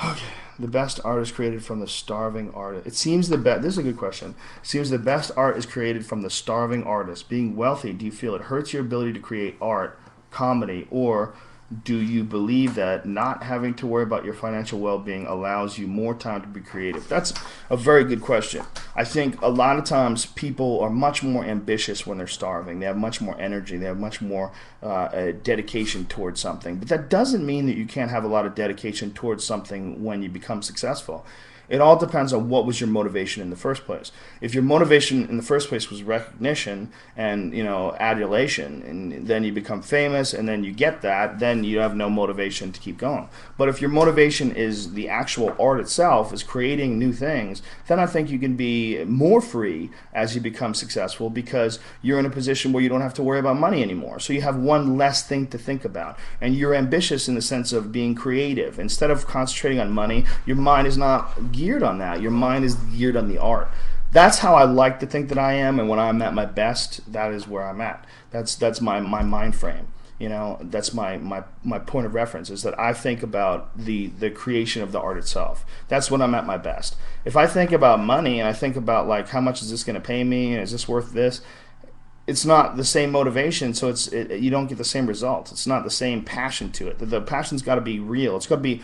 Okay. The best art is created from the starving artist. It seems the best. This is a good question. It seems the best art is created from the starving artist. Being wealthy, do you feel it hurts your ability to create art, comedy, or do you believe that not having to worry about your financial well-being allows you more time to be creative? That's a very good question. I think a lot of times people are much more ambitious when they're starving. They have much more energy. They have much more dedication towards something. But that doesn't mean that you can't have a lot of dedication towards something when you become successful. It all depends on what was your motivation in the first place. If your motivation in the first place was recognition and adulation, and then you become famous, and then you get that, then you have no motivation to keep going. But if your motivation is the actual art itself, is creating new things, then I think you can be more free as you become successful because you're in a position where you don't have to worry about money anymore. So you have one less thing to think about, and you're ambitious in the sense of being creative. Instead of concentrating on money, your mind is not geared on that. Your mind is geared on the art. That's how I like to think that I am, and when I'm at my best, that is where I'm at. That's my mind frame. That's my point of reference, is that I think about the creation of the art itself. That's when I'm at my best. If I think about money and I think about like how much is this going to pay me and is this worth this, it's not the same motivation, so you don't get the same results. It's not the same passion to it. The passion's got to be real. It's got to be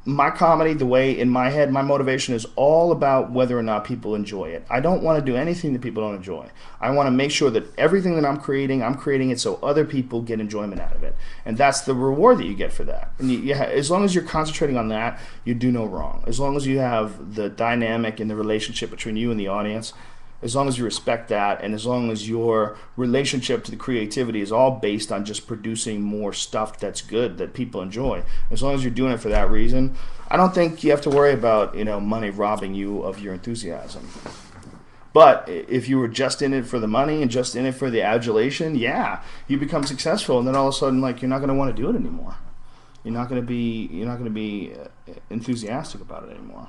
my comedy. The way in my head, my motivation is all about whether or not people enjoy it. I don't want to do anything that people don't enjoy. I want to make sure that everything that I'm creating it so other people get enjoyment out of it, and that's the reward that you get for that. And as long as you're concentrating on that, you do no wrong. As long as you have the dynamic and the relationship between you and the audience, as long as you respect that, and as long as your relationship to the creativity is all based on just producing more stuff that's good, that people enjoy, as long as you're doing it for that reason, I don't think you have to worry about money robbing you of your enthusiasm. But if you were just in it for the money and just in it for the adulation, yeah, you become successful, and then all of a sudden, like, you're not going to want to do it anymore. You're not going to be enthusiastic about it anymore.